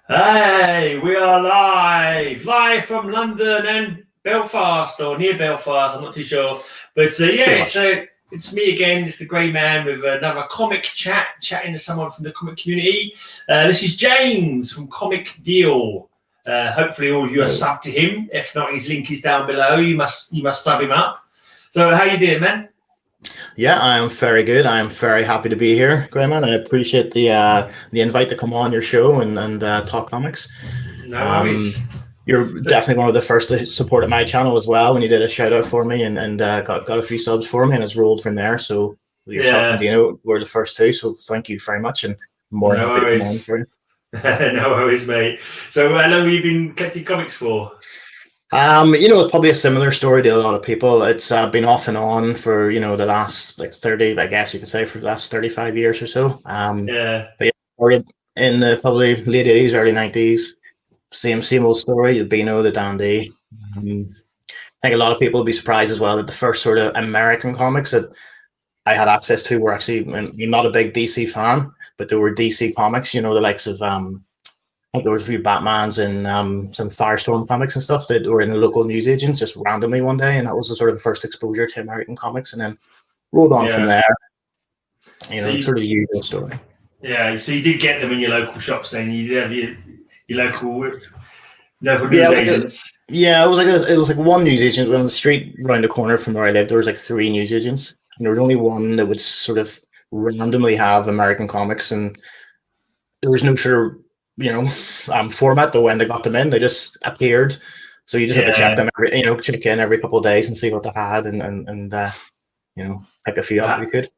Hey, we are live from London and Belfast, or near Belfast. I'm not too sure, but Pretty yeah, much. so it's me again. It's the Grey Man with another comic chatting to someone from the comic community. This is James from Comic Deal. Hopefully, all of you are Hello. subbed to him. If not, his link is down below. You must sub him up. So, how you doing, man? Yeah, I am very good. I am very happy to be here, Greyman. I appreciate the invite to come on your show and talk comics. No Um, worries. you're So, definitely one of the first to support my channel as well when you did a shout out for me and got a few subs for me and it's rolled from there. So yourself and yeah, Dino were the first two. So thank you very much and I'm more than no happy to come on worries. for you. No worries, mate. So, how long have you been collecting comics for? It's probably a similar story to a lot of people. It's been off and on for the last like 30, I guess you could say, for the last 35 years or so. Yeah. But yeah, started in the probably late 80s, early 90s. Same old story. The Beano, the Dandy. I think a lot of people would be surprised as well that the first sort of American comics that I had access to were actually, I'm not a big DC fan, but there were DC comics. The likes of I think there was a few Batmans and some Firestorm comics and stuff that were in the local newsagents just randomly one day, and that was the sort of first exposure to American comics, and then rolled on from Yeah. there. So you, Sort of the usual story. yeah. So you did get them in your local shops. Then you did have your local Yeah, news it was like agents. it was like one newsagent on the street around the corner from where I lived. There was like three newsagents, and there was only one that would sort of randomly have American comics, and there was no sort of format to when they got them in. They just appeared, so you just had to check Yeah. them check in every couple of days and see what they had, and pick a few up if Uh, you could.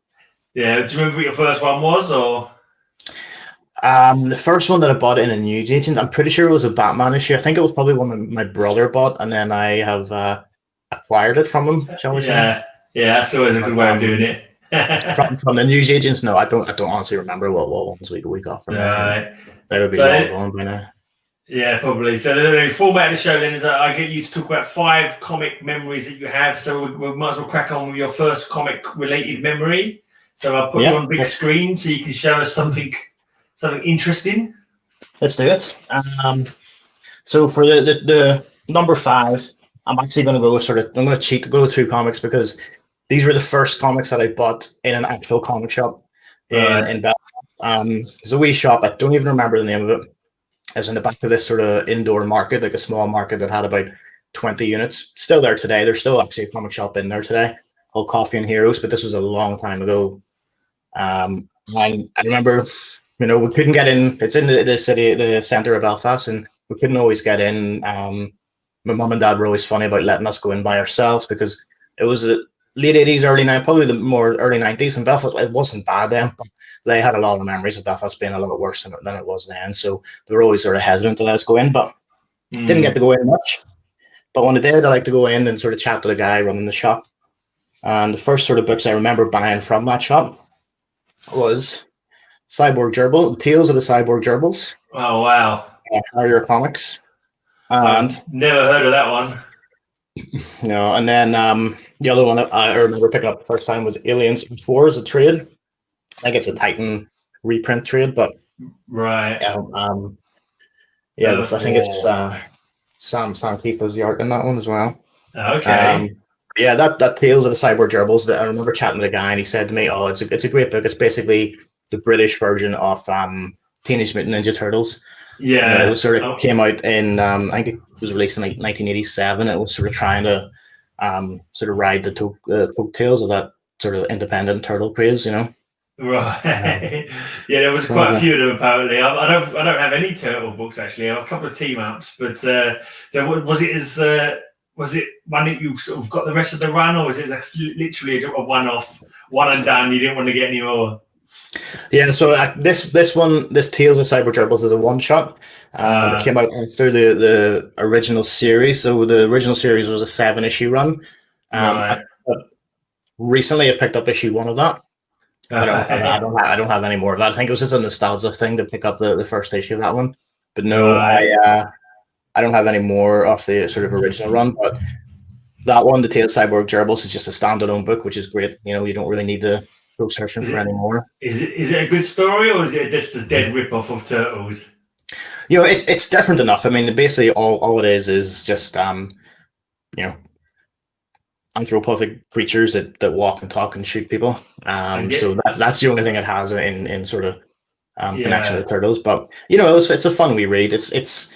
yeah. Do you remember what your first one was, or? The first one that I bought in a newsagent, I'm pretty sure it was a Batman issue. I think it was probably one that my brother bought, and then I have acquired it from him, shall we say? Yeah. Yeah. That's always a But good way of doing it. from the newsagents, no, I don't honestly remember what ones we got from there. Right. They would be long So gone by now. yeah, probably. So the format of the show then is that I get you to talk about 5 comic memories that you have. So we might as well crack on with your first comic related memory. So I'll put you Yeah, on big screen so you can show us something interesting. let's do it. So for the number five, I'm actually going to go I'm going to cheat to go to two comics because these were the first comics that I bought in an actual comic shop in Belfast. There's a wee shop. I don't even remember the name of it. It's in the back of this sort of indoor market, like a small market that had about 20 units. Still there today. There's still actually a comic shop in there today called Coffee and Heroes, but this was a long time ago. And I remember, we couldn't get in. It's in the city, the center of Belfast, and we couldn't always get in. My mum and dad were always funny about letting us go in by ourselves because it was the late 80s, early 90s, probably the more early 90s in Belfast. It wasn't bad then, but they had a lot of memories of Belfast being a little bit worse than it was then. So they were always sort of hesitant to let us go in, but didn't get to go in much. But when I did, I like to go in and sort of chat to the guy running the shop. And the first sort of books I remember buying from that shop was Cyborg Gerbil, Tales of the Cyborg Gerbils, Oh wow! Harrier Comics, and I've never heard of that one. and then the other one that I remember picking up the first time was Aliens 4 as a trade. I think it's a Titan reprint trade, but Right. I think it's Sam Keith was the art in that one as well. Okay. That Tales of the Cyborg Gerbils. That I remember chatting to the guy, and he said to me, "Oh, it's a great book. It's basically the British version of Teenage Mutant Ninja Turtles." Yeah. It was sort of came out in I think it was released in like 1987. It was sort of trying to sort of ride the coattails of that sort of independent turtle craze, Right. Yeah, there was quite a few of them apparently. I don't have any turtle books actually. I have a couple of team ups, but so was it one that you sort of got the rest of the run, or was it literally a one-off, one and done? You didn't want to get any more. Yeah, so this Tales of Cyber Gerbils is a one shot. It came out through the original series. So the original series was a 7-issue run. Right. Recently, I've picked up issue 1 of that. I don't have any more of that. I think it was just a nostalgia thing to pick up the first issue of that one. But no, I don't have any more of the sort of original run. But that one, the Tales of Cyborg Gerbils, is just a standalone book, which is great. You don't really need to go searching for any more. Is it a good story, or is it just a dead rip-off of Turtles? it's different enough. I mean, basically all it is just you know, anthropomorphic creatures that walk and talk and shoot people. And So that's the only thing it has in sort of connection to yeah, the turtles. But it's a fun wee read. It's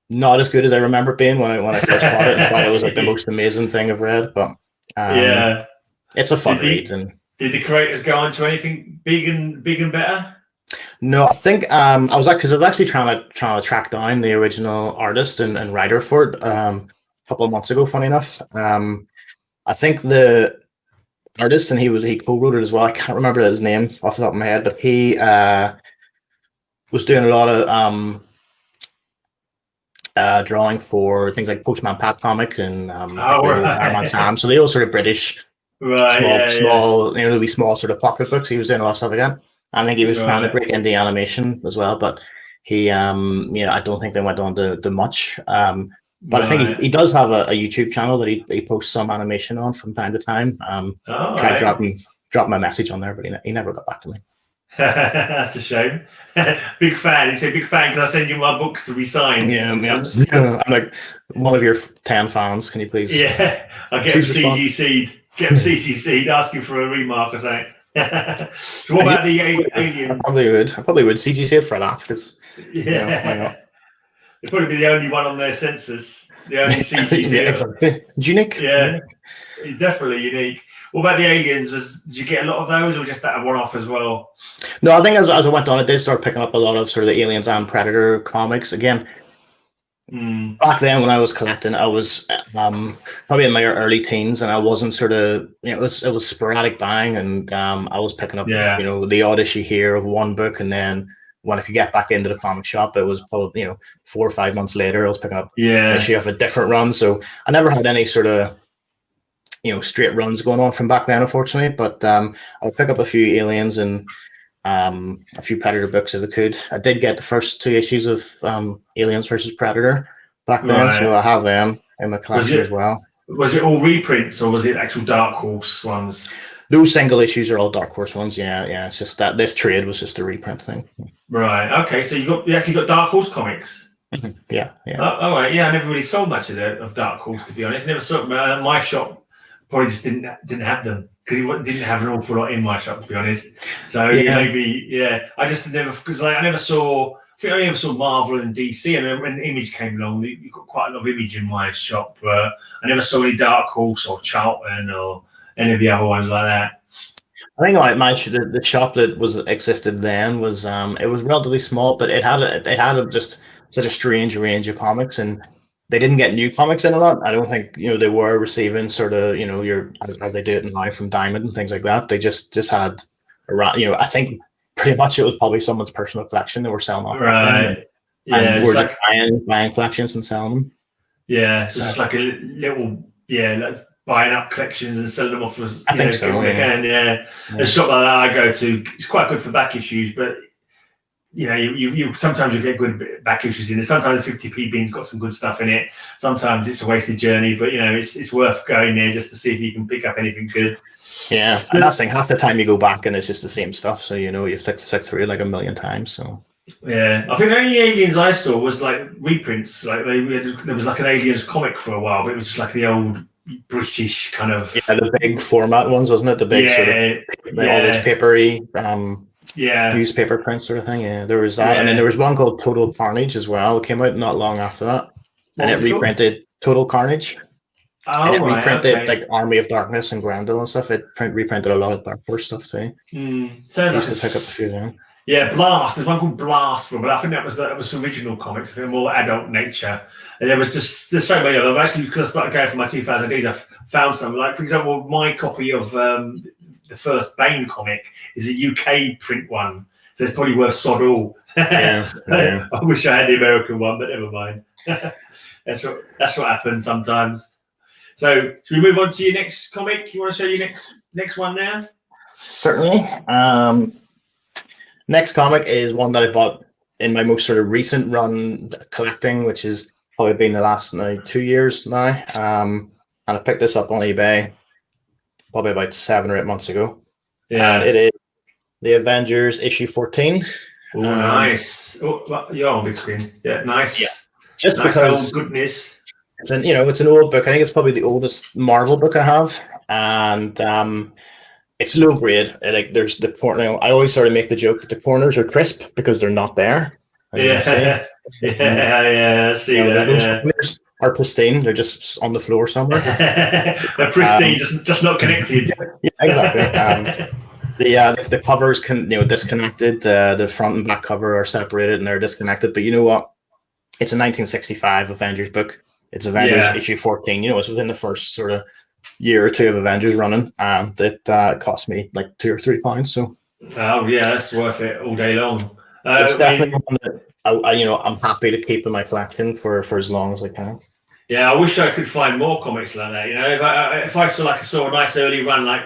not as good as I remember it being when I first bought it and thought it was like the most amazing thing I've read. But yeah. it's a fun Did read. the And did the creators go on to anything big and better? no, I think I was because I was actually trying to track down the original artist and writer for it a couple of months ago. Funny enough, I think the artist and he co-wrote it as well. I can't remember his name off the top of my head, but he was doing a lot of drawing for things like Postman Pat comic and like Oh, the old Iron Man right. Sam. So the old sort of British Right, yeah, the wee small sort of pocket books. He was doing a lot of stuff again. I think he was trying to right, break into animation as well, but he I don't think they went on to much. But I think he right. does have a YouTube channel that he posts some animation on from time to time. All Tried right. drop my message on there, but he never got back to me. That's a shame. Big fan. You say, big fan. Can I send you my books to be signed? Yeah. I'm like one of your 10 fans. Can you please? Yeah, I'll get him CGC'd. Get him CGC'd. Ask him for a remark or something. So what about the aliens? I probably would CGC it for that because why Yeah, not? it'd probably be the only one on their census. The only CGC. Yeah, exactly. It's unique. Yeah, definitely unique. What about the aliens? Did you get a lot of those, or just that one off as well? No, I think as I went on, I did start picking up a lot of sort of the Aliens and Predator comics. Again, back then when I was collecting, I was probably in my early teens, and I wasn't sort of it was sporadic buying, and I was picking up Yeah, the odd issue here of one book, and then when I could get back into the comic shop, it was probably 4 or 5 months later I was picking up an yeah, issue of a different run. So I never had any sort of straight runs going on from back then, unfortunately. But I would pick up a few Aliens and a few Predator books if I could. I did get the first 2 issues of Aliens versus Predator back then, so right. I have them in my collection as well. Was it all reprints, or was it actual Dark Horse ones? Those single issues are all Dark Horse ones. Yeah. It's just that this trade was just a reprint thing. Right. Okay. So you actually got Dark Horse comics. Yeah. Oh, right. Yeah. I never really sold much of Dark Horse, to be honest. Never saw them. My shop probably just didn't have them because it didn't have an awful lot in my shop, to be honest. So I just never because I never saw. I think I only ever saw Marvel and DC, and then when Image came along, you got quite a lot of Image in my shop. I never saw any Dark Horse or Charlton or any of the other ones like that. I think like the shop that existed then was it was relatively small, but it had just such a strange range of comics, and they didn't get new comics in a lot. I don't think they were receiving sort of your as they do it now from Diamond and things like that. They just had around I think pretty much it was probably someone's personal collection they were selling off Right. and we're just buying collections and selling them. Yeah, so just like a little like buying up collections and selling them off as I think so. Yeah. A shop like that I go to, it's quite good for back issues, but you sometimes you get good back issues in it. Sometimes the 50p bin's got some good stuff in it. Sometimes it's a wasted journey, but it's worth going there just to see if you can pick up anything good. Yeah, and that's like half the time you go back and it's just the same stuff. So you've flicked through it like a million times. So yeah, I think the only Aliens I saw was like reprints. Like there was like an Aliens comic for a while, but it was just like the old British kind of the big format ones, wasn't it? The big sort of all those papery newspaper print sort of thing. Yeah, there was that, and then there was one called Total Carnage as well. It came out not long after that, and it reprinted Total Carnage. Oh, and it reprinted like Army of Darkness and Grendel and stuff. It reprinted a lot of Dark Horse stuff too. Sounds like to pick up a few of them. Yeah, Blast. There's one called Blast, but I think that was original comics, I think more adult nature. And there's so many of them. Actually, because I started going for my 2000Ds, I found some. Like, for example, my copy of the first Bane comic is a UK print one, so it's probably worth sod all. Yeah. I wish I had the American one, but never mind. That's what happens sometimes. So, should we move on to your next comic? You want to show your next one now? Certainly. Next comic is one that I bought in my most sort of recent run collecting, which has probably been the last 2 years now. And I picked this up on eBay probably about 7 or 8 months ago. Yeah. And it is The Avengers issue 14. Oh, nice. Oh, you're on big screen. Yeah, nice. Yeah. Just nice because old goodness. it's it's an old book. I think it's probably the oldest Marvel book I have, and it's low grade. Like there's the corner. I always sort of make the joke that the corners are crisp because they're not there. Yeah, yeah, I see that. Those corners are pristine. They're just on the floor somewhere. They're pristine, just not connected. Yeah, exactly. The covers disconnected. The front and back cover are separated and they're disconnected. But you know what? It's a 1965 Avengers book. It's Avengers issue 14. It's within the first sort of year or two of Avengers running, and it cost me like £2 or £3. So, oh yeah, that's worth it all day long. It's definitely one that I'm happy to keep in my collection for as long as I can. Yeah, I wish I could find more comics like that. If I saw a nice early run, like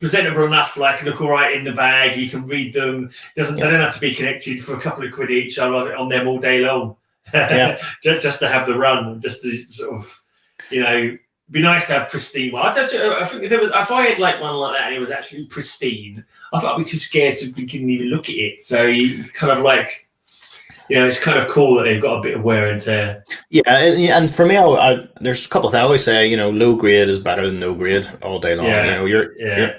presentable enough, like look all right in the bag, you can read them. They don't have to be connected for a couple of quid each. I love it on them all day long. Yeah, just to have the run, just to sort of, be nice to have pristine one. I think if I had like one like that and it was actually pristine, I thought I'd be too scared to even look at it. So you kind of like. It's kind of cool that they've got a bit of wear and tear. Yeah, and for me, there's a couple of things I always say. Low grade is better than no grade all day long. Yeah.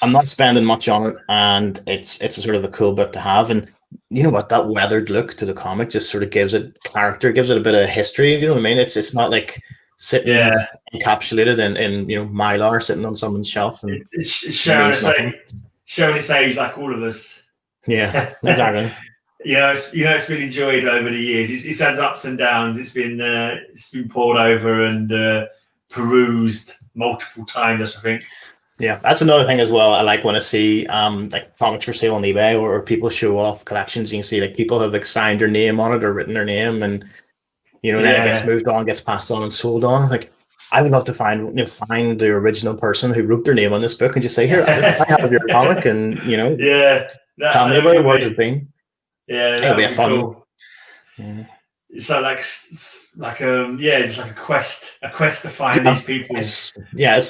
I'm not spending much on it, and it's a sort of a cool book to have. And you know what? That weathered look to the comic just sort of gives it character, gives it a bit of history. You know what I mean? It's not like sitting encapsulated in Mylar sitting on someone's shelf and it's showing its age like all of us. Yeah, exactly. It's been enjoyed over the years. It's had ups and downs. It's been poured over and perused multiple times, I think. Yeah, that's another thing as well. I like when I see like comics for sale on eBay or people show off collections. You can see like people have like signed their name on it or written their name, and then it gets moved on, gets passed on, and sold on. Like I would love to find the original person who wrote their name on this book and just say, "Here, I have your comic," and tell me about where it's been. Yeah, it'll be a fun. Cool. Yeah. So just like a quest to find these people. It's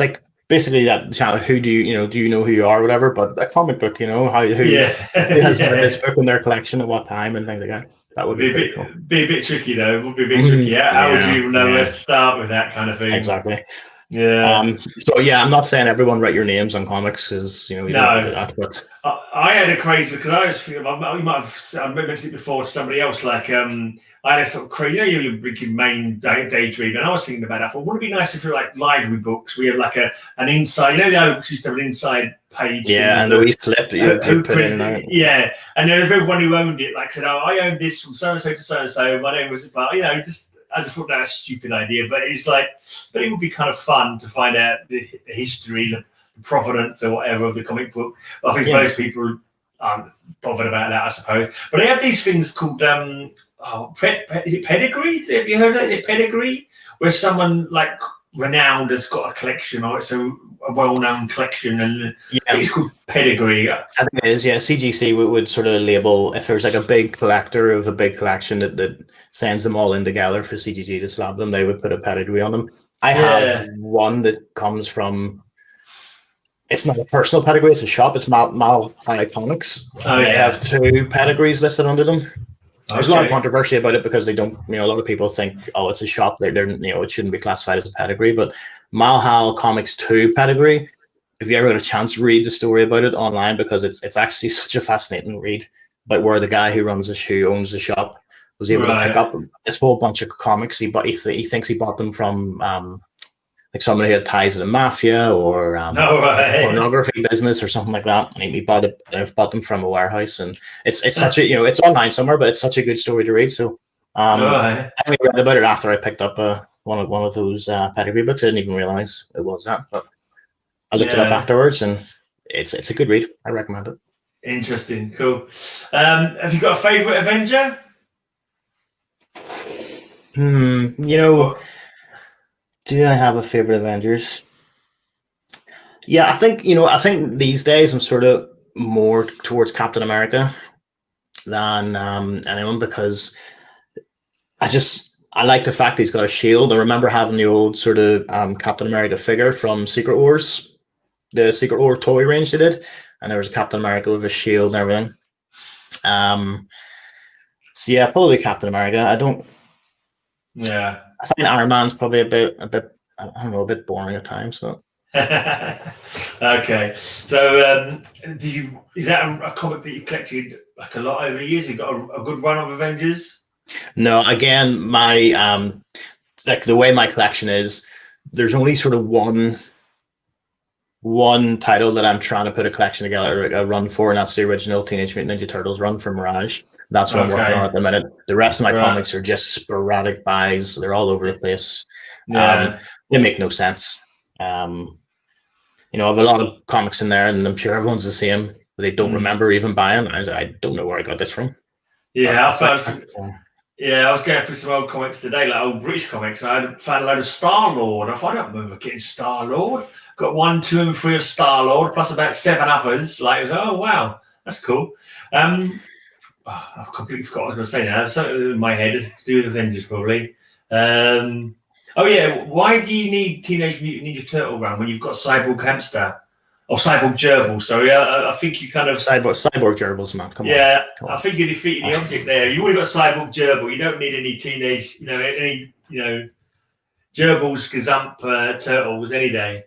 like basically that channel. Who do you know who you are, or whatever. But a comic book, who has this book in their collection at what time and things like that. That would be a bit tricky though. It would be a bit tricky. How would you even know where to start with that kind of thing? Exactly. Yeah. So I'm not saying everyone write your names on comics because you don't do that. But I had a crazy because I was thinking you might have I mentioned it before to somebody else. Like I had a sort of crazy. You're drinking main daydream, and I was thinking about that. I thought, wouldn't it be nice if like library books, we have like an inside. The books used to have an inside page. Yeah, and the wee slip that you put in and out. Yeah, and then everyone who owned it like said, "Oh, I owned this from so and so to so and so. My name was," but I just thought that was a stupid idea, but but it would be kind of fun to find out the history, the provenance or whatever of the comic book. I think most people aren't bothered about that, I suppose. But they have these things called, is it pedigree? Have you heard of that? Is it pedigree? Where someone like renowned has got a collection, or it's a well-known collection, and it's called pedigree. I think it is, CGC would sort of label if there's like a big collector of a big collection that sends them all in together for CGC to slap them, they would put a pedigree on them. I have one that comes from, it's not a personal pedigree, it's a shop, it's Mal Comics. They have 2 pedigrees listed under them. There's a lot of controversy about it because they don't, a lot of people think, oh, it's a shop, they're it shouldn't be classified as a pedigree, but Malhal Comics 2 pedigree, if you ever get a chance, read the story about it online because it's actually such a fascinating read about where the guy who owns the shop was able to pick up this whole bunch of comics. He thinks he bought them from like somebody who had ties to the mafia or pornography business or something like that, and he bought them from a warehouse. And it's such a it's online somewhere, but it's such a good story to read. So I only read about it after I picked up one of those pedigree books. I didn't even realize it was that, but I looked it up afterwards, and it's a good read. I recommend it. Interesting, cool. Have you got a favorite Avenger? Do I have a favorite Avengers? Yeah, I think these days I'm sort of more towards Captain America than anyone, because I like the fact that he's got a shield. I remember having the old sort of Captain America figure from Secret Wars, the Secret War toy range they did, and there was a Captain America with a shield and everything. So yeah, probably Captain America. I don't. Yeah. I think Iron Man's probably a bit. I don't know, a bit boring at times, but. Okay, so is that a comic that you've collected like a lot over the years? You've got a good run of Avengers? No, again, my like the way my collection is, there's only sort of one title that I'm trying to put a collection together, a run for, and that's the original Teenage Mutant Ninja Turtles run for Mirage. That's what I'm working on at the minute. The rest of my comics are just sporadic buys. They're all over the place. Yeah. They make no sense. I have a lot of comics in there, and I'm sure everyone's the same, but they don't remember even buying. I don't know where I got this from. Yeah, I was going through some old comics today, like old British comics, and I found a load of Star-Lord. I thought, I don't remember getting Star-Lord. Got 1, 2, and 3 of Star-Lord, plus about 7 others. Like, it was, oh, wow, that's cool. I've completely forgot what I was going to say now. Something in my head to do with Avengers, probably. Oh yeah, why do you need Teenage Mutant Ninja Turtle run when you've got Cyborg Hamster or Cyborg Gerbil? Sorry, I think you kind of Cyborg Gerbils, man. Come on. I think you're defeating the object there. You already got Cyborg Gerbil. You don't need any teenage, Gerbils, Gazump turtles any day.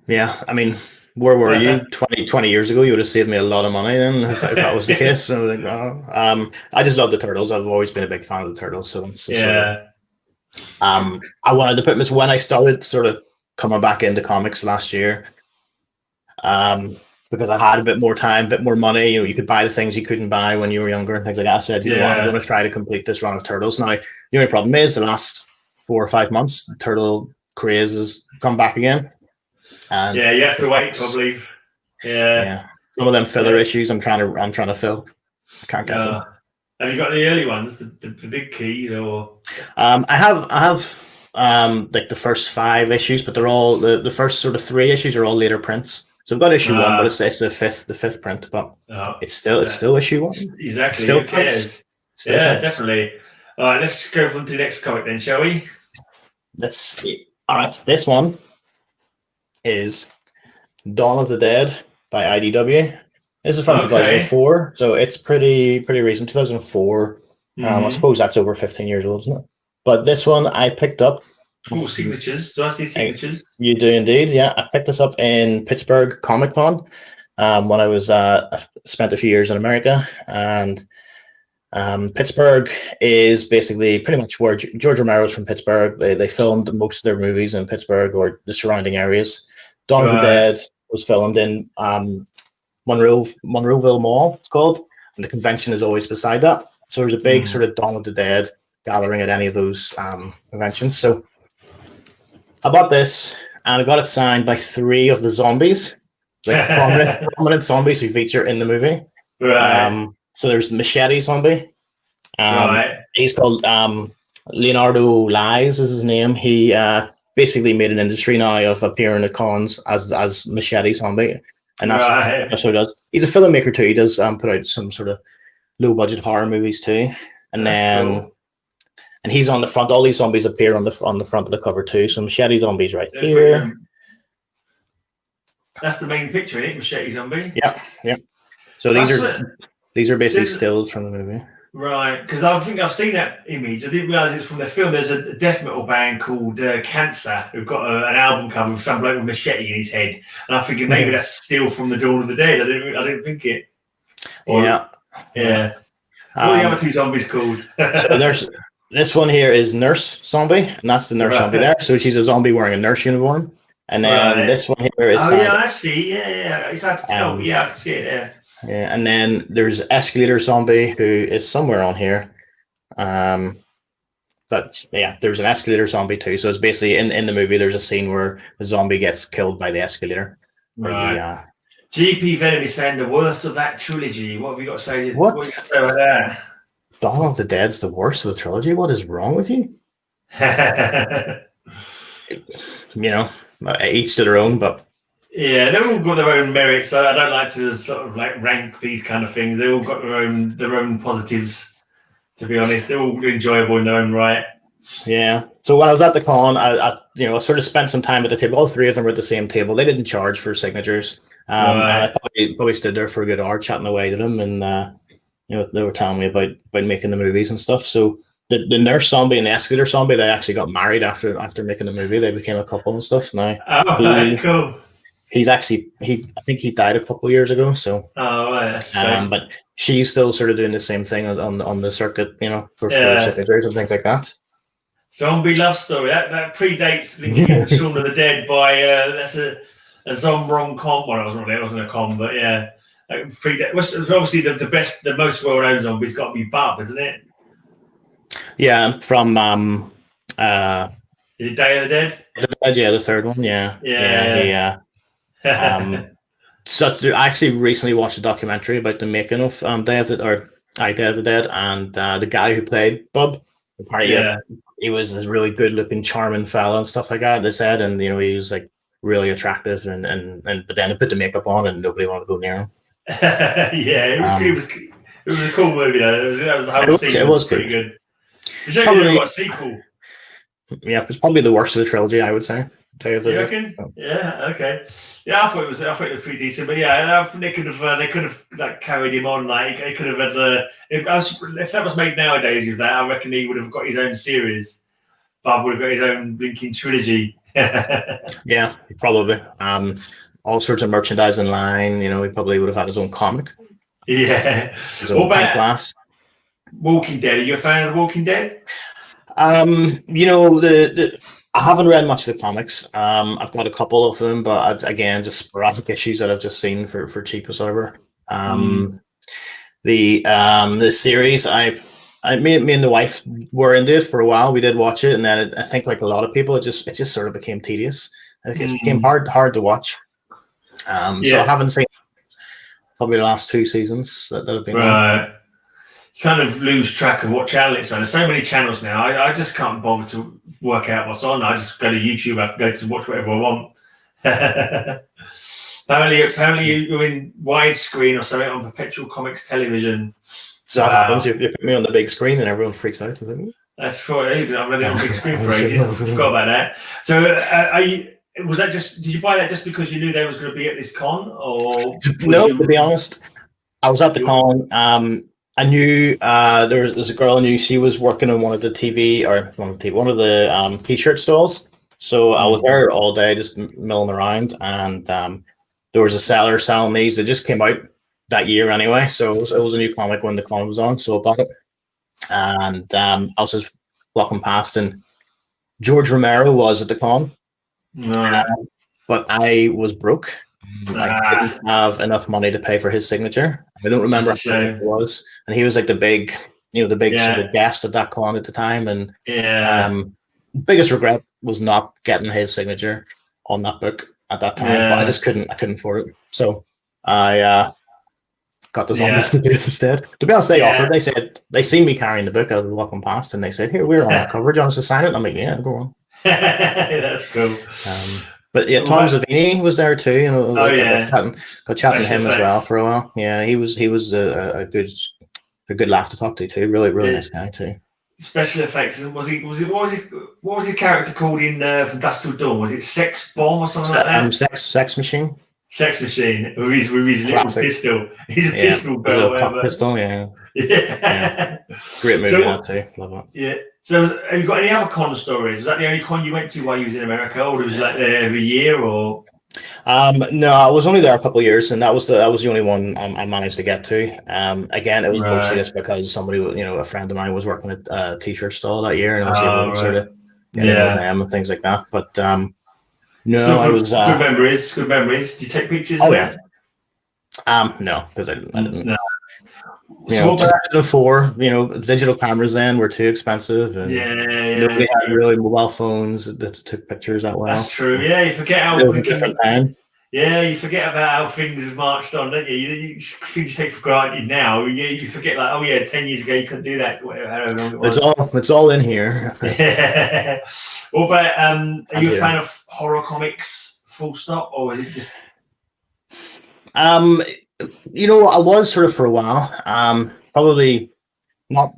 Yeah, I mean, where were you 20 years ago? You would have saved me a lot of money then if that was the case. So I was like, oh. I just love the turtles. I've always been a big fan of the turtles. So that's I wanted to put this when I started sort of coming back into comics last year, because I had a bit more time, a bit more money. You could buy the things you couldn't buy when you were younger and things like that. I said, what, I'm going to try to complete this run of turtles. Now, the only problem is the last 4 or 5 months, the turtle craze has come back again. And you have to wait, probably. Yeah. Some of them filler issues I'm trying to fill. I can't get them. Have you got the early ones, the big keys, or? I have like the first 5 issues, but they're all the first sort of 3 issues are all later prints. So I've got issue 1, but it's the fifth print, but it's still issue 1. Exactly. Still who cares? Definitely. All right, let's go on to the next comic then, shall we? Let's see. All right, this one is Dawn of the Dead by IDW. This is from 2004, so it's pretty recent. 2004. I suppose that's over 15 years old, isn't it? But this one I picked up. Cool signatures. Do I see signatures? You do indeed, yeah. I picked this up in Pittsburgh Comic Con when I was spent a few years in America, and Pittsburgh is basically pretty much where George Romero's from Pittsburgh. They filmed most of their movies in Pittsburgh or the surrounding areas. Dawn of the Dead was filmed in Monroeville Mall, it's called, and the convention is always beside that. So there's a big sort of Dawn of the Dead gathering at any of those conventions. So I bought this, and I got it signed by 3 of the zombies, like prominent zombies who feature in the movie. Right. So there's Machete Zombie. He's called Leonardo Lies is his name. He basically made an industry now of appearing at cons as Machete Zombie. And that's what he does. He's a filmmaker too. He does put out some sort of low budget horror movies too. And and he's on the front. All these zombies appear on the front of the cover too. So Machete Zombie's right here. That's the main picture, isn't it? Machete Zombie. Yeah. So these are basically stills from the movie. Right, because I think I've seen that image. I didn't realise it's from the film. There's a death metal band called Cancer who've got an album cover with some bloke with machete in his head, and I figured maybe that's still from the Dawn of the Dead. I didn't think it. Yeah. What are the other 2 zombies called? So there's this one here is Nurse Zombie, and that's the nurse zombie there. So she's a zombie wearing a nurse uniform, and then this one here is. I see. Yeah. It's hard to tell. I can see it there. Yeah, and then there's Escalator Zombie, who is somewhere on here. But yeah, there's an Escalator Zombie too. So it's basically in the movie, there's a scene where the zombie gets killed by the escalator. Right. GP Venom is saying the worst of that trilogy. What have you got to say? What have you got to say about that? Dawn of the Dead's the worst of the trilogy. What is wrong with you? Each to their own, but. Yeah, they've all got their own merits. So I don't like to sort of like rank these kind of things. They all got their own positives. To be honest, they're all enjoyable in their own right. Yeah. So when I was at the con, I sort of spent some time at the table. All 3 of them were at the same table. They didn't charge for signatures. And I Right. probably stood there for a good hour chatting away to them, and they were telling me about making the movies and stuff. So the nurse zombie and the escalator zombie, they actually got married after making the movie. They became a couple and stuff. Now Oh, right, he cool. he's actually I think he died a couple of years ago. So Oh, right, that's sick. but she's still sort of doing the same thing on the circuit, for Yeah. signatures and things like that. Zombie love story. That predates Yeah. thinking Shaun of the Dead by that's a zombie rom com. Well, it wasn't a com, but yeah. Obviously the most well known zombie's got to be Bub, isn't it? Yeah, from The Day of the Dead. yeah, the third one. Yeah, Yeah. he I actually recently watched a documentary about the making of Day of the Dead, and the guy who played Bub. Apparently, Yeah. he was this really good-looking, charming fella and stuff like that. They said, and he was like really attractive, and but then they put the makeup on, and nobody wanted to go near him. Yeah, it was a cool movie though. The whole scene was pretty good. It's only never got a sequel. Yeah, it's probably the worst of the trilogy, I would say. You reckon? Yeah, okay. Yeah, I thought it was pretty decent, but yeah, I think they could have like carried him on. Like they could have had if that was made nowadays with that, I reckon he would have got his own series. Bob would have got his own blinking trilogy. Yeah, probably. All sorts of merchandise in line. He probably would have had his own comic. Yeah. His own pint glass. Walking Dead. Are you a fan of The Walking Dead? I haven't read much of the comics. I've got a couple of them, but again, just sporadic issues that I've just seen for cheap or whatever. The series, me and the wife were into it for a while. We did watch it, and then I think, like a lot of people, it just sort of became tedious. It became hard to watch. So I haven't seen probably the last 2 seasons that have been on. You kind of lose track of what channel it's on. There's so many channels now. I just can't bother to work out what's on. I just go to YouTube. I can go to watch whatever I want. apparently you're in widescreen or something on Perpetual Comics television. So that happens. You put me on the big screen and everyone freaks out. That's right. I've had it on big screen for ages. I forgot about that. So did you buy that just because you knew they was going to be at this con? Or no, to be honest, I was at the con. I knew there was a girl I knew. She was working on one of the t-shirt stalls. So I was there all day, just milling around, and there was a seller selling these. They just came out that year anyway, so it was a new comic when the con was on. So I bought it, and I was just walking past, and George Romero was at the con, but I was broke. I didn't have enough money to pay for his signature. I don't remember how much it was, and he was like the big sort of guest at that con at the time. And biggest regret was not getting his signature on that book at that time. But I just couldn't afford it, so I got the zombies instead. To be honest, they offered. They said they seen me carrying the book. I was walking past, and they said, "Here, we're on that cover. Do you want us to sign it?" And I'm like, "Yeah, go on." That's cool. But yeah, Tom Savini was there too. Got chatting to him as well for a while. Yeah, he was a good laugh to talk to too. Really nice guy too. Special effects. What was his character called in From Dusk Till Dawn? Was it Sex Bomb or something like that? Sex Machine. Sex Machine with his little pistol. He's a pistol girl. Pistol, yeah. Great movie too. Love it. Yeah. So, have you got any other con stories? Was that the only con you went to while you was in America, or was it like there every year, or? No, I was only there a couple of years, and that was the only one I managed to get to. Again, it was mostly just because somebody, a friend of mine was working at a t-shirt stall that year, and I was able to sort of get in with them and things like that. But no, so I was good memories. Good memories. Did you take pictures? Yeah. No, because I didn't. No. So digital cameras then were too expensive, and nobody had really mobile phones that took pictures that well. That's true. Yeah, you forget how different time. Yeah, you forget about how things have marched on, don't you? Things you take for granted now. You forget, like, 10 years ago you couldn't do that. However long it was. It's all in here. What about are you a fan of horror comics? Full stop, or is it just? I was sort of for a while. Probably not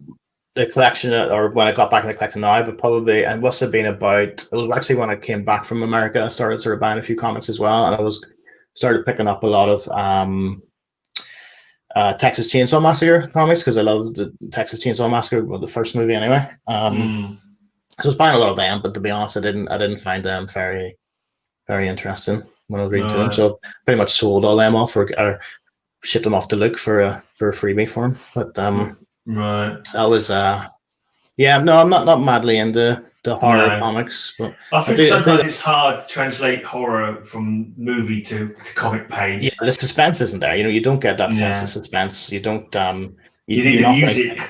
the collection, or when I got back in the collection now, but probably, and must have been about. It was actually when I came back from America. I started sort of buying a few comics as well, and I was started picking up a lot of Texas Chainsaw Massacre comics because I love the Texas Chainsaw Massacre, well, the first movie anyway. So I was buying a lot of them, but to be honest, I didn't find them very, very interesting when I was reading to them. So I pretty much sold all them off or shipped them off to Luke for a freebie for him. But that was no, I'm not madly into the horror comics, but I think sometimes it's hard to translate horror from movie to comic page. Yeah, the suspense isn't there. You don't get that sense of suspense. You don't. You need the music.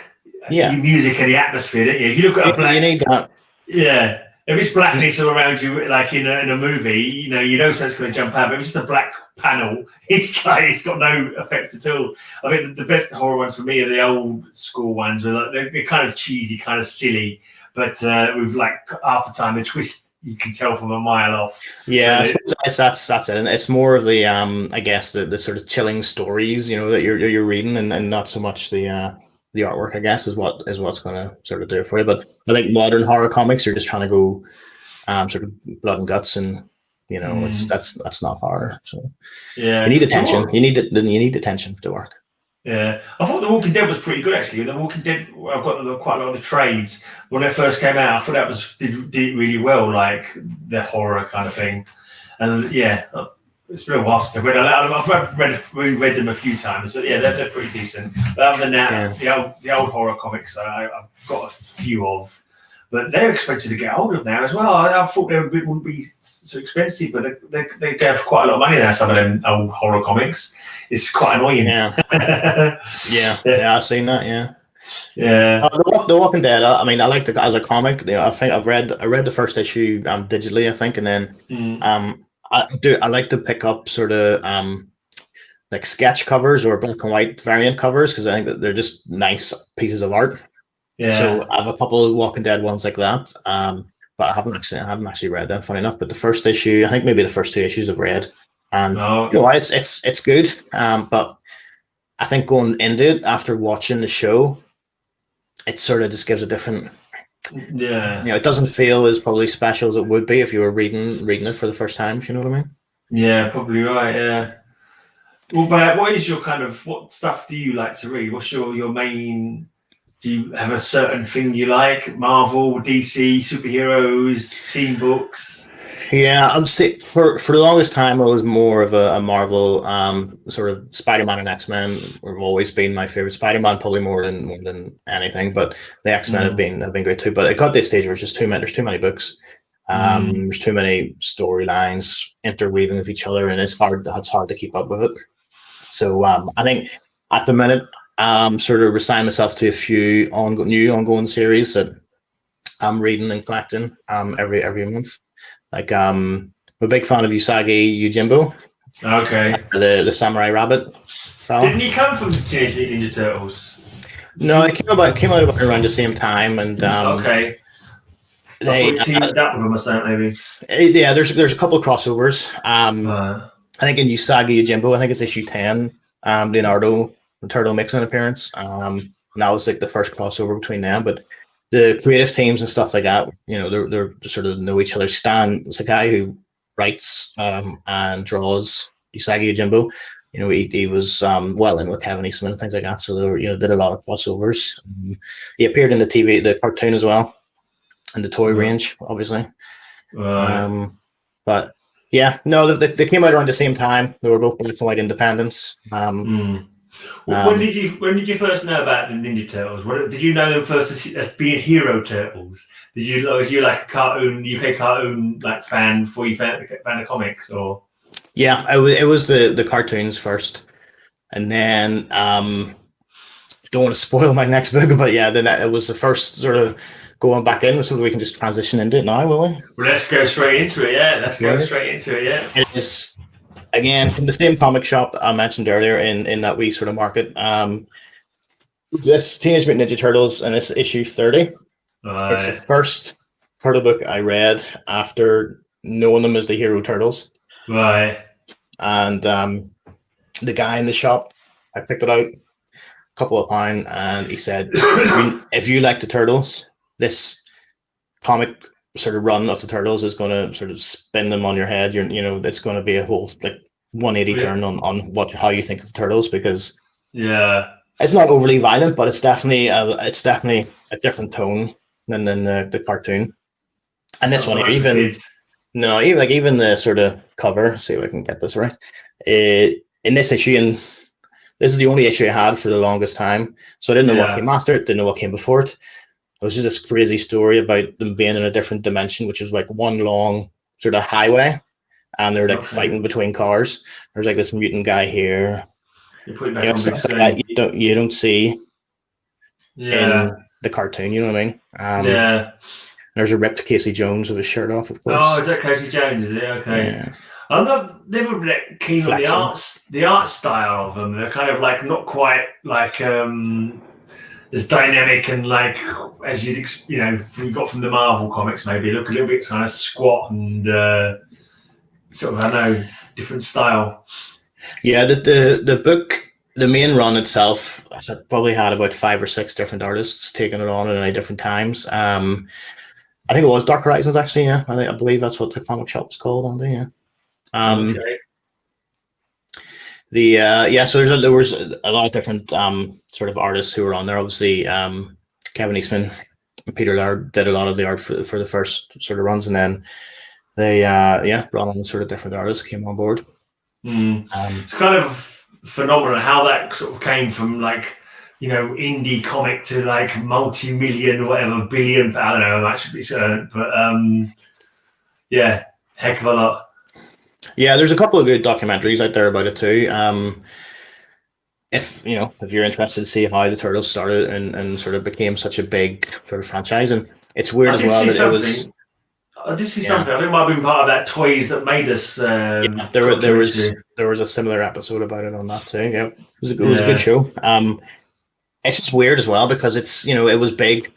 The music and the atmosphere. Don't you? If you look at a black, you need that. Yeah, if it's black and it's all around you, like in a movie, you know something's going to jump out. But if it's just a black panel, it's got no effect at all. I think the best horror ones for me are the old school ones. They're kind of cheesy, kind of silly, but with like half the time the twist you can tell from a mile off. Yeah, that's it, and it's more of the I guess the sort of chilling stories, that you're reading, and not so much the artwork, I guess, is what's going to sort of do it for you. But I think modern horror comics are just trying to go sort of blood and guts, and that's not horror. So yeah, you need attention. You need attention to work. Yeah, I thought The Walking Dead was pretty good actually. The Walking Dead, I've got quite a lot of the trades when they first came out. I thought that did really well, like the horror kind of thing. And yeah, it's been a while since I've read. I've read them a few times, but yeah, they're pretty decent. But other than that, the old horror comics I've got a few of, but they're expected to get older now as well. I thought they wouldn't be so expensive, but they go for quite a lot of money now. Some of them old horror comics, it's quite annoying. Yeah, I've seen that. Yeah. The Walking Dead. I mean, I liked it as a comic. I think I read the first issue digitally, I think, and then I like to pick up sort of like sketch covers or black and white variant covers because I think that they're just nice pieces of art. Yeah. So I have a couple of Walking Dead ones like that, but I haven't actually read them. Funny enough, but the first issue, I think maybe the first two issues I've read, and it's good. But I think going into it after watching the show, it sort of just gives a different. Yeah. It doesn't feel as probably special as it would be if you were reading it for the first time, if you know what I mean. Yeah, probably right, yeah. Well, but what stuff do you like to read? What's your main, do you have a certain thing you like? Marvel, DC, superheroes, teen books? Yeah, I'd say for the longest time I was more of a Marvel, sort of Spider-Man and X-Men have always been my favorite. Spider-Man probably more than anything, but the X-Men have been great too. But it got to this stage where it's just there's too many books, there's too many storylines interweaving with each other, and it's hard to keep up with it. So I think at the minute sort of resign myself to a few new ongoing series that I'm reading and collecting every month. Like I'm a big fan of Usagi Yojimbo. Okay. The samurai rabbit fella. Didn't he come from Teenage Mutant Ninja Turtles? No, it came out about around the same time, and okay. They teamed up with him or something, maybe. Yeah, there's a couple of crossovers. I think in Usagi Yojimbo, I think it's issue 10. Leonardo the Turtle makes an appearance. And that was like the first crossover between them, but the creative teams and stuff like that, they're sort of know each other. Stan is a guy who writes and draws Usagi Yojimbo. He was well in with Kevin Eastman and things like that. So they were, did a lot of crossovers. He appeared in the cartoon as well, and the toy range, obviously. But yeah, no, they came out around the same time. They were both black and white independents. When did you first know about the Ninja Turtles? Did you know them first as being Hero Turtles? Was you like a UK cartoon like fan before you found the comics, or? Yeah, it was the cartoons first, and then don't want to spoil my next book, but yeah, then it was the first sort of going back in, so we can just transition into it now, will we? Well, let's go straight into it. Yeah, It is. Again, from the same comic shop I mentioned earlier in that wee sort of market. This Teenage Mutant Ninja Turtles, and it's issue 30. Right. It's the first turtle book I read after knowing them as the Hero Turtles. Right. And the guy in the shop, I picked it out a couple of pounds, and he said, if you like the Turtles, this comic sort of run of the Turtles is going to sort of spin them on your head. It's going to be a whole like 180 Yeah. turn on how you think of the turtles, because Yeah. it's not overly violent, but it's definitely a different tone than the cartoon. And It's this not one here, something for even kids. no, even the sort of cover. See if I can get this right. In this issue, and this is the only issue I had for the longest time. So I didn't know what Yeah. came after it, didn't know what came before it. It was just this crazy story about them being in a different dimension, which is like one long sort of highway, and they're like Okay. fighting between cars. There's like this mutant guy here, You put it you back know, on big stuff like that screen. you don't see Yeah. in the cartoon. You know what I mean? Yeah. There's a ripped Casey Jones with his shirt off, of Oh, course. is that Casey Jones? Is it? Okay. Yeah, I'm not never been that keen on flexing. the art style of them. They're kind of like not quite like as dynamic and like as you got from the Marvel comics. Maybe look a little bit kind of squat and sort of, I know, different style. Yeah, the book, the main run itself, probably had about 5 or 6 different artists taking it on at any different times. I think it was Dark Horizons, actually. Yeah, I believe that's what the comic shop was called on there. Yeah. Okay. So there was a lot of different sort of artists who were on there. Obviously, Kevin Eastman and Peter Laird did a lot of the art for the first sort of runs, and then they brought on sort of different artists, came on board. It's kind of phenomenal how that sort of came from like, indie comic to like multi-million, whatever, billion, I don't know, that should be certain, but yeah, heck of a lot. Yeah, there's a couple of good documentaries out there about it too. If you're interested to see how the Turtles started and sort of became such a big sort of franchise, and it's weird as well that it was. I did see something. I think it might have been part of that Toys That Made Us. There was a similar episode about it on that too. Yeah, it was a good show. It's just weird as well because it's it was big,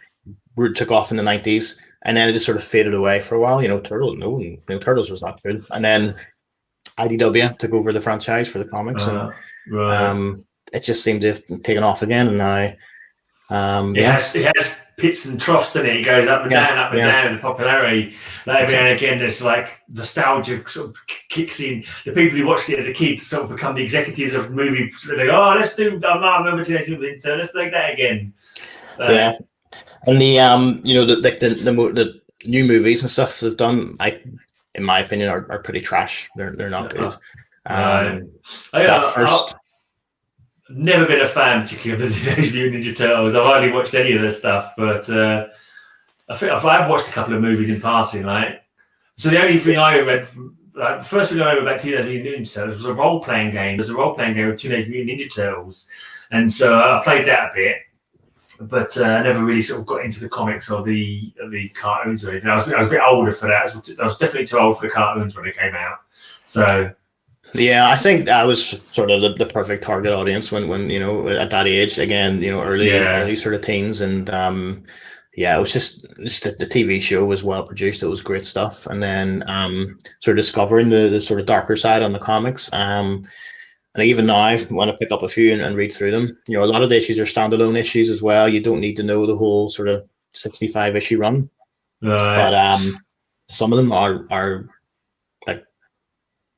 took off in the 90s, and then it just sort of faded away for a while. Turtles was not good, and then IDW took over the franchise for the comics, and it just seemed to have taken off again. And now, it has pits and troughs, doesn't it? It goes up and down in the popularity. Like every now and again, there's like nostalgia sort of kicks in. The people who watched it as a kid sort of become the executives of the movie. They go, "Oh, let's do. I remember Teenage Mutant Ninja Turtles, let's do that again." Yeah, and the new movies and stuff they've done, in my opinion, are pretty trash. They're not good. Never been a fan, particularly of the Teenage Mutant Ninja Turtles. I've hardly watched any of their stuff, but I think I've watched a couple of movies in passing. So the only thing I read, the first thing I read about Teenage Mutant Ninja Turtles was a role-playing game. There's a role-playing game with Teenage Mutant Ninja Turtles, and so I played that a bit, but I never really sort of got into the comics or the cartoons or anything. I was a bit older for that. I was definitely too old for the cartoons when they came out. So. Yeah, I think that was sort of the perfect target audience when at that age, again, early sort of teens, and it was just the TV show was well produced. It was great stuff, and then sort of discovering the sort of darker side on the comics. And even now, when I pick up a few and read through them, a lot of the issues are standalone issues as well. You don't need to know the whole sort of 65 issue run, but some of them are like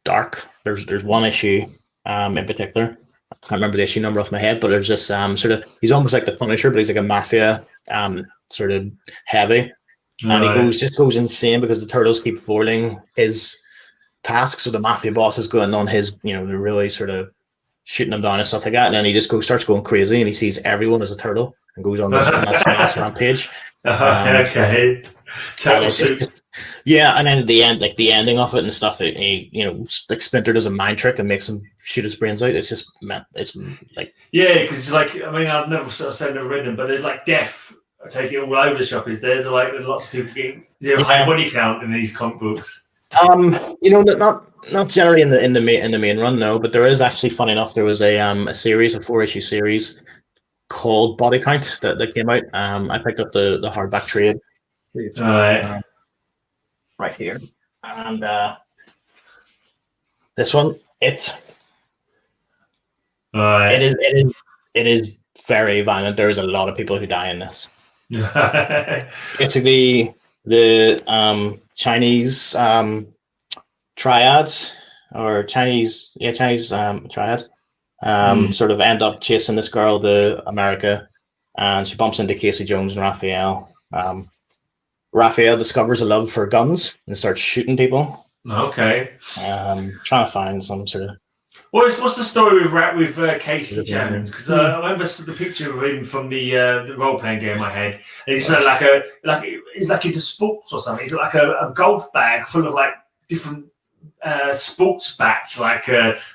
dark. There's one issue in particular. I can't remember the issue number off my head, but there's this sort of, he's almost like the Punisher, but he's like a mafia sort of heavy, and he goes insane because the Turtles keep foiling his tasks. So the mafia boss is going on his, they're really sort of shooting him down and stuff like that, and then he just starts going crazy, and he sees everyone as a turtle and goes on this mass rampage. Okay. And then at the end, like the ending of it and stuff, like Splinter does a mind trick and makes him shoot his brains out. It's like because it's like, I mean, I've never never read them, but there's like death. I take it all over the shop. Is there's like lots of people getting high body count in these comic books. Not generally in the main run, no. But there is actually, fun enough, there was a series, a 4-issue series called Body Count that came out. I picked up the hardback trade. Right here, and this one, it is very violent. There's a lot of people who die in this. Basically, the Chinese triads, or Chinese triad. Mm. Sort of end up chasing this girl to America, and she bumps into Casey Jones and Raphael. Raphael discovers a love for guns and starts shooting people. Okay. Trying to find some sort of. What's the story with Casey Jones? Because I remember the picture of him from the role playing game I had. And he's he's like into sports or something. He's got like a golf bag full of like different sports bats, like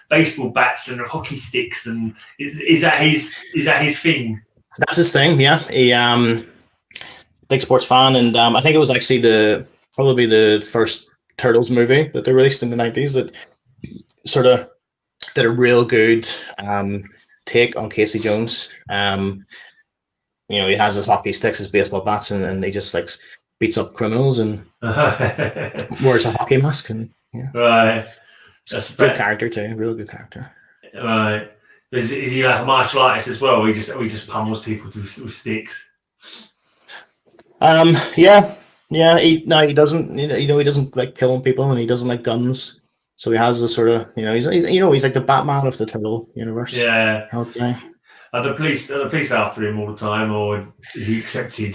baseball bats and hockey sticks. And is that his thing? That's his thing. Yeah, he big sports fan, and I think it was actually probably the first Turtles movie that they released in the 90s that sort of did a real good take on Casey Jones. He has his hockey sticks, his baseball bats, and he just like beats up criminals and wears a hockey mask. And right, that's a good character too, real good character. Right, is he like a martial artist as well? Or he just pummels people with sticks. Yeah. He doesn't. He doesn't like killing people, and he doesn't like guns. So he has a sort of, he's like the Batman of the Turtle universe. Yeah, I would say. Are the police after him all the time, or is he accepted?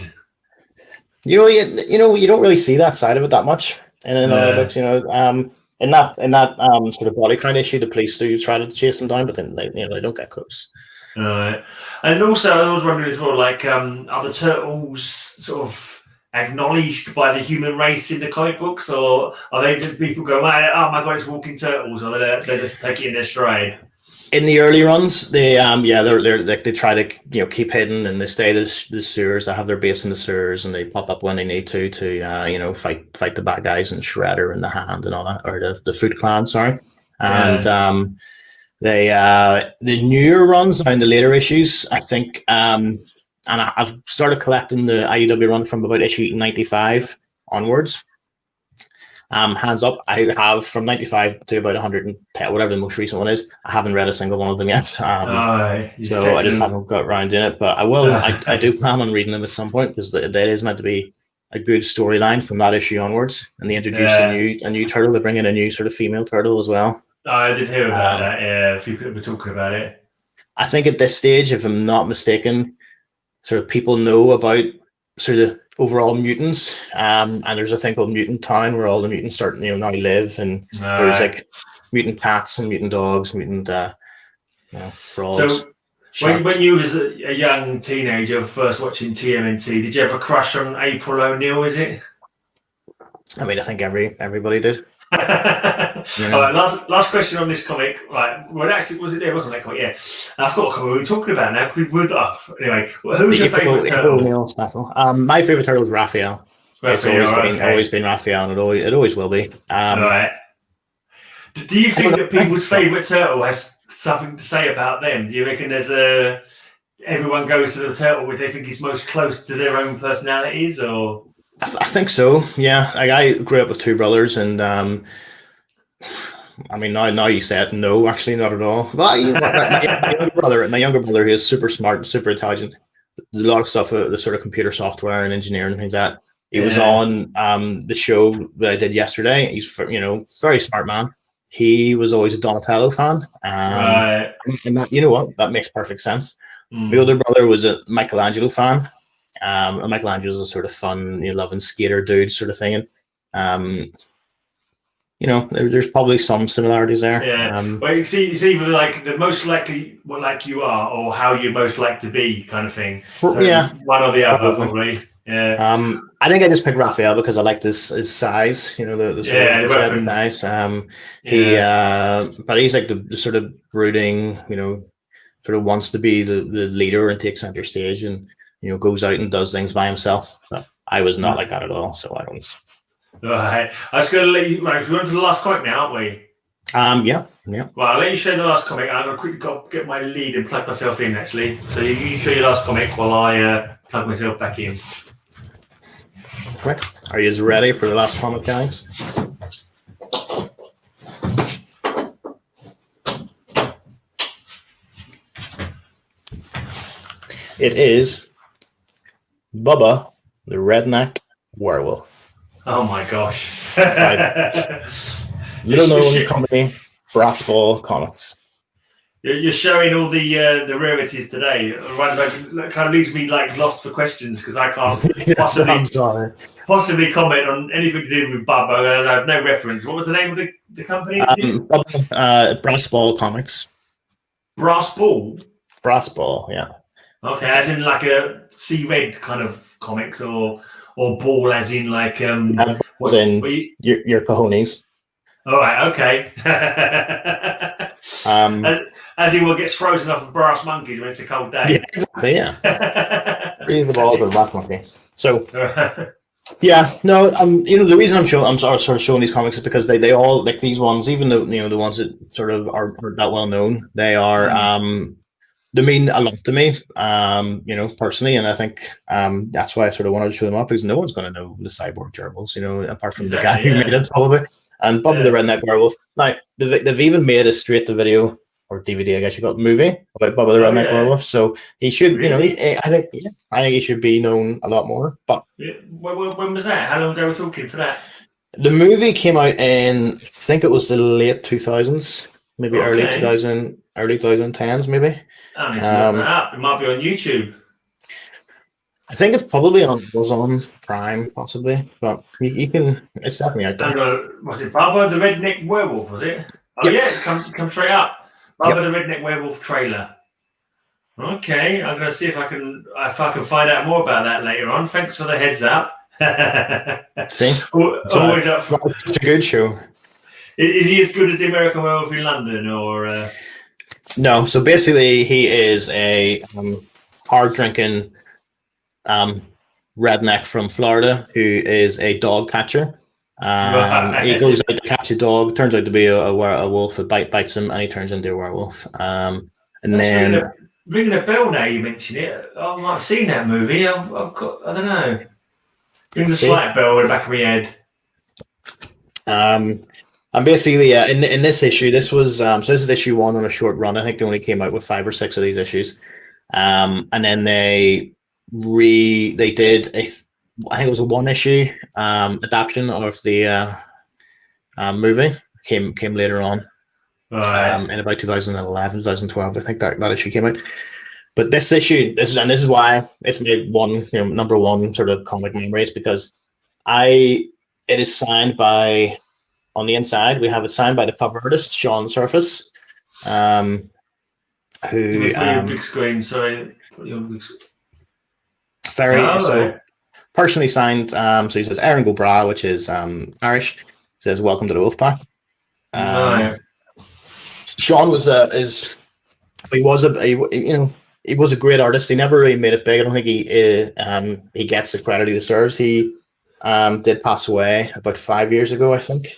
You don't really see that side of it that much in other books. In that sort of body count issue, the police do try to chase him down, but then they don't get close. Right, and also I was wondering as well, like, are the turtles sort of acknowledged by the human race in the comic books, or are they just people go, oh my god, it's walking turtles, or they just take it in their stride? In the early runs, they they try to keep hidden, and they stay the sewers. They have their base in the sewers, and they pop up when they need to fight the bad guys and Shredder and the Hand and all that, or the Foot Clan, sorry. And the newer runs and the later issues, I think, and I've started collecting the IUW run from about issue 95 onwards. Hands up, I have from 95 to about 110, whatever the most recent one is. I haven't read a single one of them yet. So I just haven't got around in it. But I will. I do plan on reading them at some point, because that is meant to be a good storyline from that issue onwards. And they introduce a new turtle. They bring in a new sort of female turtle as well. I did hear about that. Yeah, a few people were talking about it. I think at this stage, if I'm not mistaken, sort of people know about sort of overall mutants, and there's a thing called Mutant Town where all the mutants start now live, and there's like mutant cats and mutant dogs, mutant frogs. So when you was a young teenager first watching TMNT, did you ever crush on April O'Neil? Is it? I mean, I think everybody did. All right, last question on this comic. Right, well, actually, was it there? Wasn't that comic? Yeah, I've got a comic we're talking about now. Anyway, who's your favourite turtle? My favourite turtle is Raphael. It's always been Raphael, and it always will be. All right. Do you think that people's favourite turtle has something to say about them? Do you reckon everyone goes to the turtle where they think is most close to their own personalities, or? I think so. Yeah, like I grew up with two brothers, and I mean now you say it, no, actually not at all. But my younger brother, he is super smart and super intelligent. There's a lot of stuff, the sort of computer software and engineering and things like that. He was on the show that I did yesterday. He's very smart man. He was always a Donatello fan, right. And that, that makes perfect sense. My older brother was a Michelangelo fan. Michelangelo's a sort of fun, loving skater dude sort of thing. And, there's probably some similarities there. Yeah. Well, you see, it's either like the most likely what like you are, or how you most like to be, kind of thing. So one or the other, probably. Yeah. I think I just picked Raphael because I liked his size. The sort of nice. But he's like the sort of brooding, sort of wants to be the leader and takes center stage, and goes out and does things by himself. But I was not like that at all, so I don't. All right. I was going to let you. Right, we're on to the last comic now, aren't we? Yeah. Well, I'll let you share the last comic. I'm going to quickly get my lead and plug myself in, actually. So you show your last comic while I plug myself back in. Correct. Are you ready for the last comic, guys? It is Bubba the Redneck Werewolf. Oh my gosh. Little known company Brass Ball Comics. You're showing all the rarities today. Otherwise, that kind of leaves me like lost for questions because I can't possibly comment on anything to do with Bubba. I have no reference. What was the name of the company? Brass Ball Comics. Brass Ball. Brass Ball, yeah. Okay, as in like a see red kind of comics, or ball as in like your cojones. All right, okay. As in what gets frozen off of brass monkeys when it's a cold day. Yeah, exactly, yeah. Freeze the balls with a brass monkey. So, yeah, no, the reason I'm sort of showing these comics is because they all, like these ones, even though, the ones that sort of are that well known, they are, they mean a lot to me, personally, and I think that's why I sort of wanted to show them up, because no one's going to know the Cyborg Gerbils, apart from the guy who made it, probably. And Bubba the Redneck Werewolf. Now, they've even made a straight-to-video or DVD, I guess you got, movie about Bubba the Redneck Werewolf. So he should, really? I think he should be known a lot more. But when was that? How long ago were we talking for that? The movie came out in, I think it was the late 2000s, maybe early 2010s, maybe. I need to look that up. It might be on YouTube. I think it's probably on Amazon Prime, possibly, but you can. It's definitely out there. Was it Bubba the Redneck Werewolf? Was it? Oh yeah, come straight up. Bubba the Redneck Werewolf trailer. Okay, I'm gonna see if I can find out more about that later on. Thanks for the heads up. See, always up for such a good show. Is he as good as the American Werewolf in London, or? No. So basically, he is a hard drinking redneck from Florida who is a dog catcher. He goes out to catch a dog, turns out to be a wolf, it bites him, and he turns into a werewolf. And that's then ringing a bell now you mention it. I might have seen that movie. I've got, I don't know. Rings a slight bell in the back of my head. And basically, in this issue, this was so this is issue 1 on a short run. I think they only came out with 5 or 6 of these issues. And then they did I think it was a 1-issue adaptation of the movie. Came later on, in about 2011, 2012. I think that issue came out. But this issue, this is why it's made number one sort of comic memories, because it is signed by, on the inside we have it signed by the cover artist Sean Surface, who big screen. Sorry. Personally signed. So he says Aaron Gobra, which is Irish. Says welcome to the Wolfpack. Sean was a great artist. He never really made it big. I don't think he gets the credit he deserves. He did pass away about 5 years ago, I think,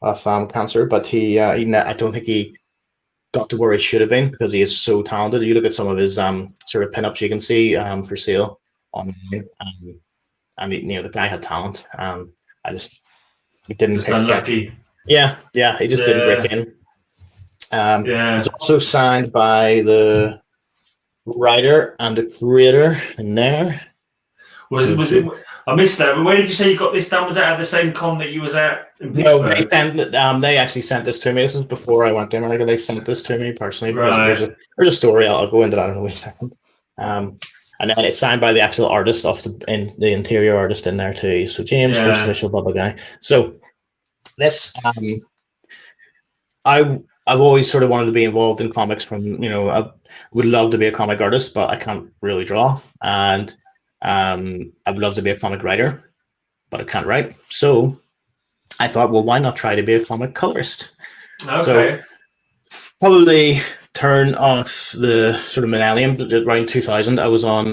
of cancer. But I don't think he got to where he should have been, because he is so talented. You look at some of his sort of pinups you can see for sale online. The guy had talent. He didn't. Unlucky. Yeah, he just didn't break in. He's also signed by the writer and the creator in there. Was it? I missed that. But where did you say you got this done? Was that at the same con that you was at in Pittsburgh? No, they actually sent this to me. This is before I went to America. They sent this to me personally. Right. There's a story. I'll go into that in a wee second. And then it's signed by the actual artist the interior artist in there too. So James, first official Bubba guy. So this, I've always sort of wanted to be involved in comics from, I would love to be a comic artist, but I can't really draw. And I would love to be a comic writer, but I can't write. So I thought, well, why not try to be a comic colorist? Okay. So probably turn off the sort of millennium, around 2000, I was on,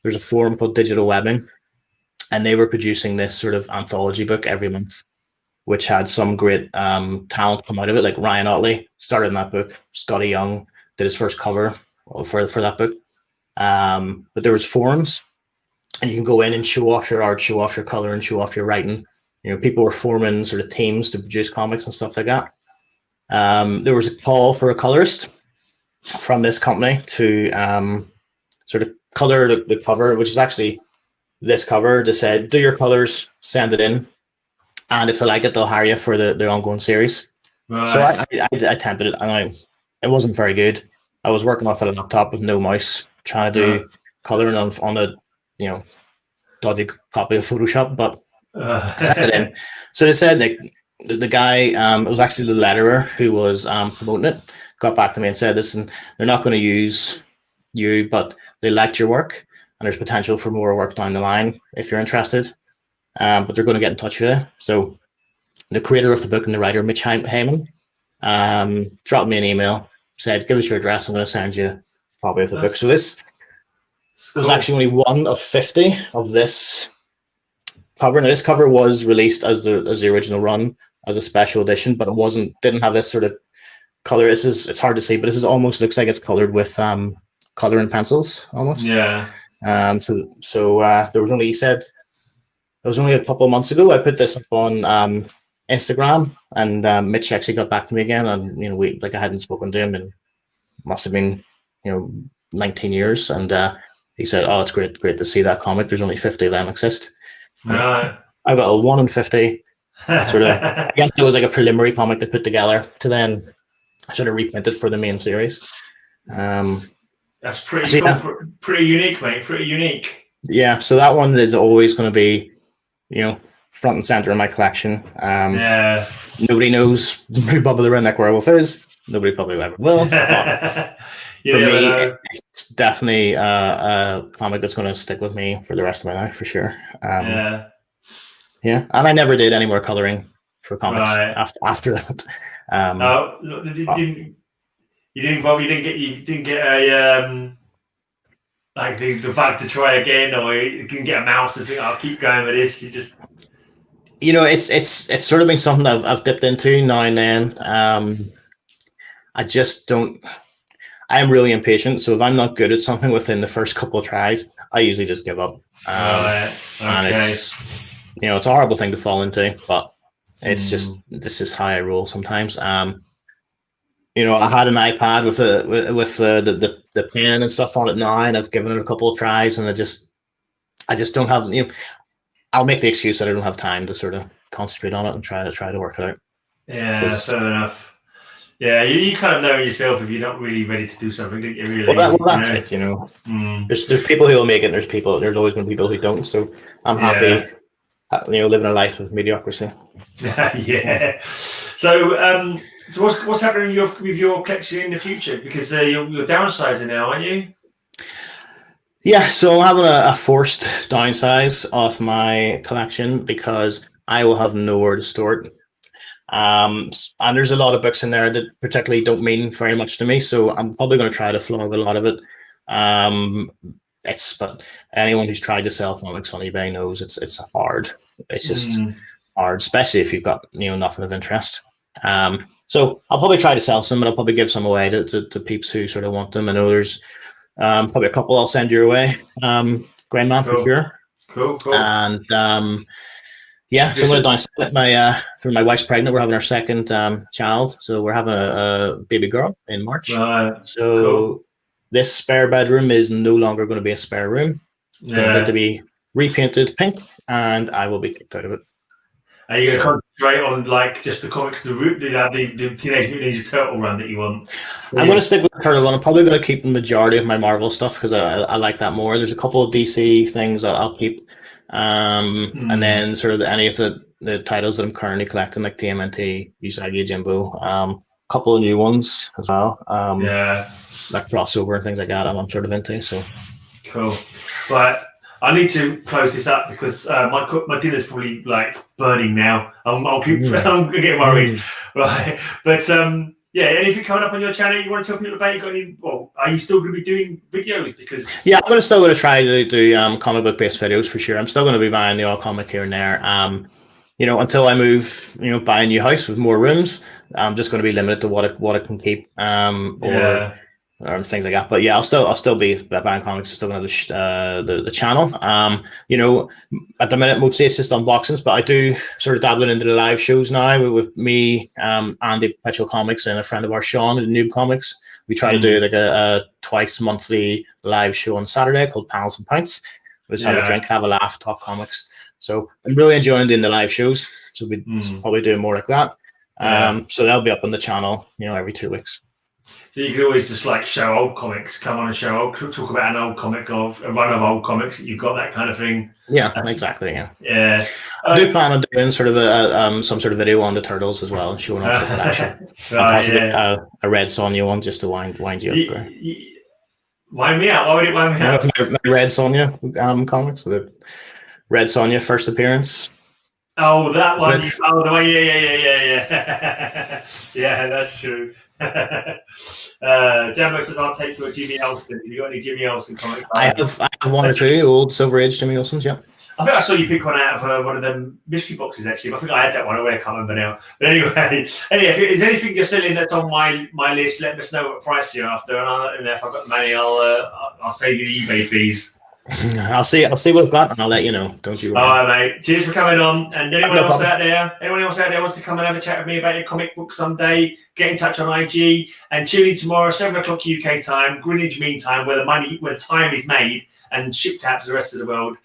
there's a forum called Digital Webbing, and they were producing this sort of anthology book every month, which had some great talent come out of it. Like Ryan Otley started in that book. Scotty Young did his first cover for that book. But there was forums, and you can go in and show off your art, show off your color, and show off your writing. People were forming sort of teams to produce comics and stuff like that. There was a call for a colorist from this company to sort of color the cover, which is actually this cover. They said, do your colors, send it in, and if they like it, they'll hire you for the ongoing series. So Right. I attempted it, and it wasn't very good. I was working off a laptop with no mouse, trying to do coloring on a you know dodgy copy of Photoshop, but I sent it in. So they said like the guy, it was actually the letterer who was promoting it, got back to me and said, "Listen, they're not going to use you, but they liked your work, and there's potential for more work down the line if you're interested. But they're going to get in touch with you." So the creator of the book and the writer, Mitch Heyman, dropped me an email, said, "Give us your address. I'm going to send you a copy of the book." So this was actually only one of 50 of this cover. Now, this cover was released as the original run as a special edition, but it didn't have this sort of color. It's hard to see, but this is almost looks like it's colored with coloring pencils almost. Yeah. So there was only, he said, it was only a couple of months ago I put this up on Instagram, and Mitch actually got back to me again, and I hadn't spoken to him in must have been 19 years, and he said, "Oh, it's great to see that comic. There's only 50 of them exist." Right. I got a 1 in 50 sort of. I guess it was like a preliminary comic they put together to then sort of reprint it for the main series. That's pretty cool. Pretty unique, mate. Pretty unique. Yeah, so that one is always going to be, front and center in my collection. Yeah. Nobody knows who Bubba the Redneck Werewolf is. Nobody probably ever will. For me, it's definitely a comic that's going to stick with me for the rest of my life, for sure. Yeah, and I never did any more coloring for comics after that. You didn't get a like the bug to try again, or you didn't get a mouse and think, "I'll keep going with this." You just, it's sort of been something I've dipped into now and then. I just don't. I am really impatient, so if I'm not good at something within the first couple of tries, I usually just give up. Okay. And it's it's a horrible thing to fall into, but it's just this is how I roll sometimes. I had an iPad with the pen and stuff on it now, and I've given it a couple of tries, and I just don't have. I'll make the excuse that I don't have time to sort of concentrate on it and try to work it out. Yeah, fair enough. Yeah, you kind of know yourself if you're not really ready to do something, don't you? Really. Well, that's it. There's people who will make it. And there's always going to be people who don't. So I'm happy, living a life of mediocrity. Yeah. So, what's happening with your collection in the future? Because you're downsizing now, aren't you? Yeah. So I'm having a forced downsize of my collection because I will have nowhere to store it. And there's a lot of books in there that particularly don't mean very much to me, so I'm probably going to try to flog a lot of it. But anyone who's tried to sell comics on eBay knows it's hard. It's just hard, especially if you've got nothing of interest. So I'll probably try to sell some, and I'll probably give some away to peeps who sort of want them. I know there's probably a couple I'll send your way. Greyman for sure. Cool. And yeah, so I'm going to downsize for my wife's pregnant. We're having our second child, so we're having a baby girl in March. So this spare bedroom is no longer going to be a spare room. It's going to be repainted pink, and I will be kicked out of it. Are you going to concentrate on like just the comics, the Teenage Mutant Ninja Turtle run that you want? I'm going to stick with the Turtle run. I'm probably going to keep the majority of my Marvel stuff because I like that more. There's a couple of DC things I'll keep. And then sort of any of the titles that I'm currently collecting, like TMNT, Usagi Jimbo, a couple of new ones as well. Like crossover and things like that. I'm sort of into. So cool. But I need to close this up because my dinner's probably like burning now. I'm getting worried, right? But yeah, anything coming up on your channel you want to tell people about? Are you still going to be doing videos? Because I'm still going to try to do comic book based videos for sure. I'm still going to be buying the odd comic here and there. Until I move, buy a new house with more rooms, I'm just going to be limited to what I can keep, or things like that. But yeah, I'll still be buying comics. I'm still going to have the channel. At the minute, mostly it's just unboxings, but I do sort of dabbling into the live shows now with me, Andy Perpetual Comics, and a friend of ours, Sean, at Noob Comics. We try to do like a twice monthly live show on Saturday called Panels and Pints. We just have a drink, have a laugh, talk comics. So I'm really enjoying doing the live shows. So we'll probably do more like that. So they'll be up on the channel, every 2 weeks. So you could always just like show old comics, come on and talk about an old comic of a run of old comics that you've got, that kind of thing. Yeah, exactly. Yeah. Yeah. I do plan on doing sort of some sort of video on the turtles as well, and showing off the collection. Possibly a Red Sonja one just to wind you up. Wind me out. Why would it wind me out? My Red Sonja comics, the Red Sonja first appearance. Oh, that one. Yeah. Yeah, that's true. Jambo says, "I'll take your Jimmy Olsen. Have you got any Jimmy Olsen comics?" I have one or two old Silver Age Jimmy Olsens. Yeah. I think I saw you pick one out of one of them mystery boxes. Actually, I think I had that one away. I can't remember now. But anyway, if there's anything you're selling that's on my list, let us know what price you're after, and if I've got the money, I'll save you the eBay fees. I'll see what I've got, and I'll let you know. Don't you worry. All right, mate. Cheers for coming on. And anyone else out there wants to come and have a chat with me about your comic book someday, get in touch on IG and tune in tomorrow, 7 o'clock UK time, Greenwich Mean Time, where the time is made and shipped out to the rest of the world.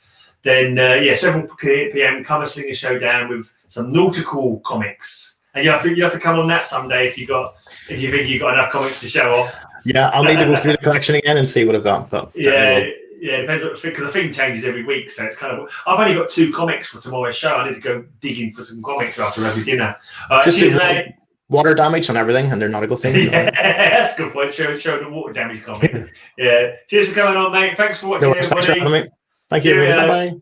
Then 7 p.m. Cover Slinger Showdown with some nautical comics, and you have to come on that someday if you think you've got enough comics to show off. Yeah, I'll need to go through the collection again and see what I've got. But yeah, it depends because the thing changes every week, so it's kind of. I've only got 2 comics for tomorrow's show. I need to go digging for some comics after every dinner. Just water damage on everything and they're nautical things. Yeah, that's a good point. Show the water damage comic. Yeah, cheers for coming on, mate. Thanks for watching, everybody. Thank you. Bye bye.